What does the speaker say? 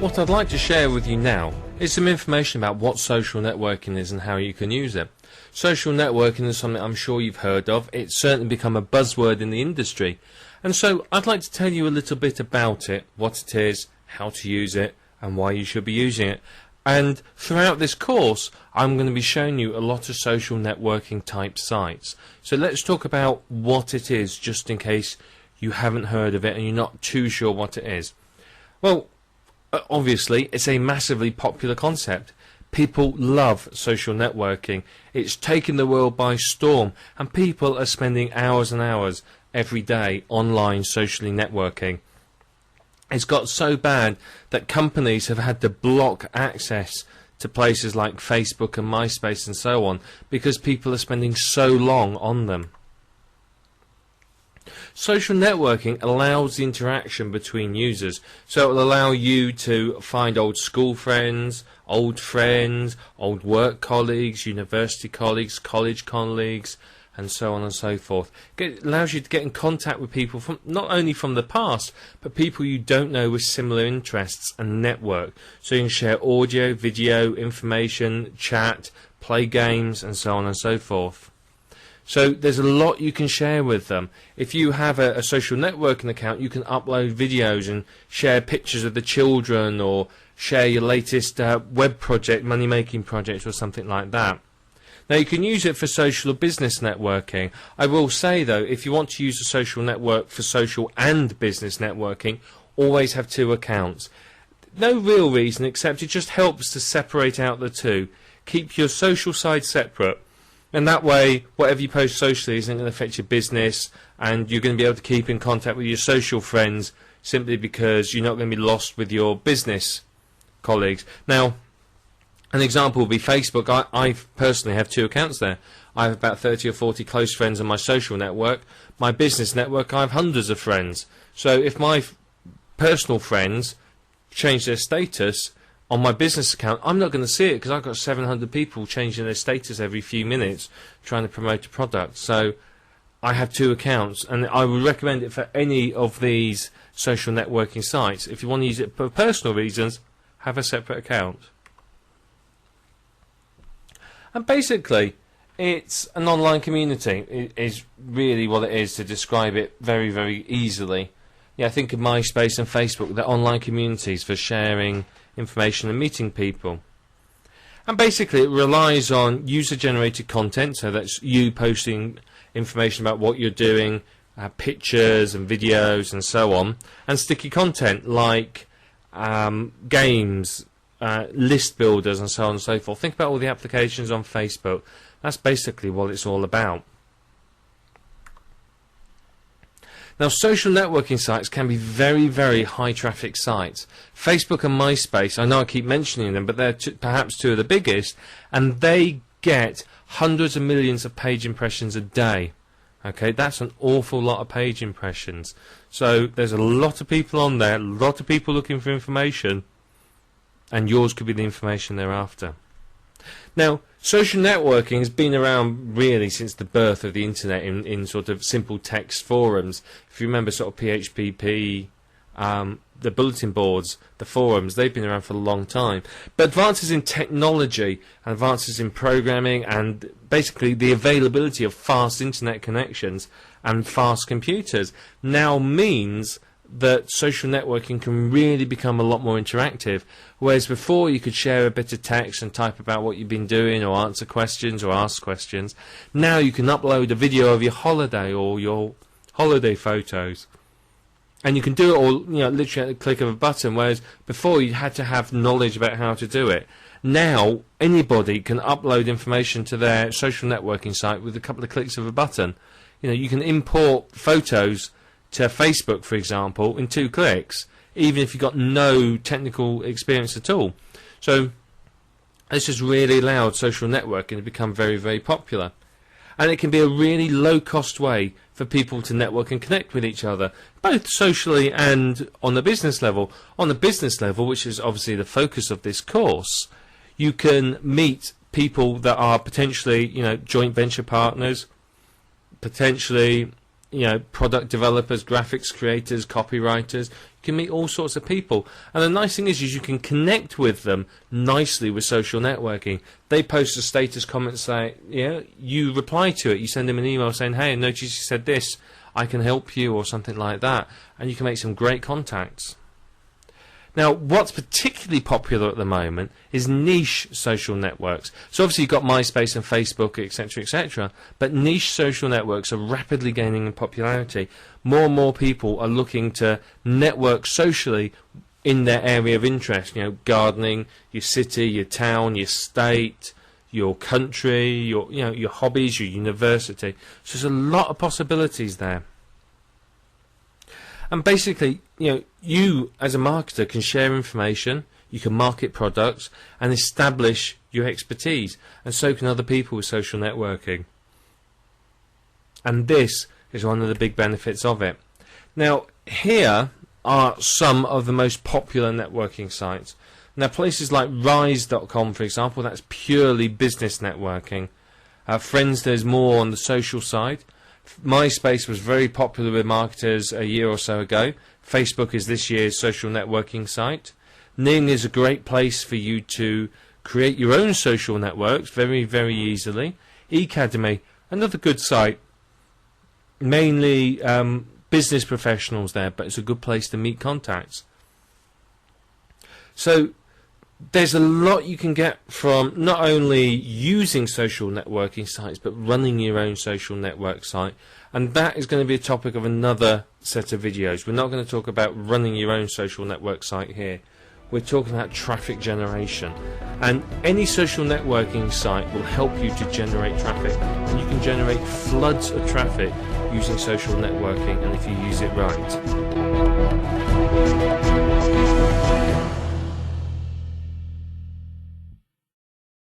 What I'd like to share with you now is some information about what social networking is and how you can use it. Social networking is something I'm sure you've heard of. It's certainly become a buzzword in the industry. And so I'd like to tell you a little bit about it, what it is, how to use it, and why you should be using it. And throughout this course, I'm going to be showing you a lot of social networking type sites. So let's talk about what it is, just in case you haven't heard of it and you're not too sure what it is. Well, obviously, it's a massively popular concept. People love social networking. It's taken the world by storm, and people are spending hours and hours every day online socially networking. It's got so bad that companies have had to block access to places like Facebook and MySpace and so on because people are spending so long on them. Social networking allows the interaction between users, so it will allow you to find old school friends, old work colleagues, university colleagues, college colleagues, and so on and so forth. It allows you to get in contact with people from not only from the past, but people you don't know with similar interests and network. So you can share audio, video, information, chat, play games, and so on and so forth. So there's a lot you can share with them. If you have a social networking account, you can upload videos and share pictures of the children, or share your latest web project, money-making project, or something like that. Now, you can use it for social or business networking. I will say, though, if you want to use a social network for social and business networking, always have two accounts. No real reason, except it just helps to separate out the two. Keep your social side separate. And that way, whatever you post socially isn't going to affect your business, and you're going to be able to keep in contact with your social friends simply because you're not going to be lost with your business colleagues. Now, an example would be Facebook. I personally have two accounts there. I have about 30 or 40 close friends on my social network. My business network, I have hundreds of friends. So if my personal friends change their status on my business account, I'm not going to see it because I've got 700 people changing their status every few minutes trying to promote a product. So I have two accounts, and I would recommend it for any of these social networking sites. If you want to use it for personal reasons, have a separate account. And basically, it's an online community. It is really what it is, to describe it very, very easily. Yeah, think of MySpace and Facebook. They're online communities for sharing information and meeting people. And basically, it relies on user-generated content, so that's you posting information about what you're doing, pictures and videos and so on, and sticky content like games, list builders, and so on and so forth. Think about all the applications on Facebook. That's basically what it's all about. Now, social networking sites can be very, very high traffic sites. Facebook and MySpace, I know I keep mentioning them, but they're perhaps two of the biggest, and they get hundreds of millions of page impressions a day. Okay, that's an awful lot of page impressions. So there's a lot of people on there, a lot of people looking for information, and yours could be the information they're after. Now, social networking has been around really since the birth of the internet in sort of simple text forums. If you remember sort of PHP, the bulletin boards, the forums, they've been around for a long time. But advances in technology, and advances in programming, and basically the availability of fast internet connections and fast computers now means that social networking can really become a lot more interactive. Whereas before you could share a bit of text and type about what you've been doing, or answer questions or ask questions. Now you can upload a video of your holiday or your holiday photos. And you can do it all, literally at the click of a button, whereas before you had to have knowledge about how to do it. Now anybody can upload information to their social networking site with a couple of clicks of a button. You can import photos to Facebook, for example, in 2 clicks, even if you've got no technical experience at all. So this has really allowed social networking to become very, very popular. And it can be a really low-cost way for people to network and connect with each other, both socially and on the business level. On the business level, which is obviously the focus of this course, you can meet people that are potentially, joint venture partners, potentially product developers, graphics creators, copywriters. You can meet all sorts of people. And the nice thing is you can connect with them nicely with social networking. They post a status comment saying, you reply to it. You send them an email saying, hey, I noticed you said this. I can help you, or something like that. And you can make some great contacts. Now, what's particularly popular at the moment is niche social networks. So obviously you've got MySpace and Facebook, etc., etc., but niche social networks are rapidly gaining in popularity. More and more people are looking to network socially in their area of interest. Gardening, your city, your town, your state, your country, your hobbies, your university. So there's a lot of possibilities there. And basically, you as a marketer can share information, you can market products and establish your expertise, and so can other people with social networking. And this is one of the big benefits of it. Now, here are some of the most popular networking sites. Now, places like Rise.com, for example, that's purely business networking. Friends, there's more on the social side. MySpace was very popular with marketers a year or so ago. Facebook is this year's social networking site. Ning is a great place for you to create your own social networks very, very easily. Ecademy, another good site. Mainly business professionals there, but it's a good place to meet contacts. So there's a lot you can get from not only using social networking sites, but running your own social network site. And that is going to be a topic of another set of videos. We're not going to talk about running your own social network site here. We're talking about traffic generation. And any social networking site will help you to generate traffic. And you can generate floods of traffic using social networking, and if you use it right.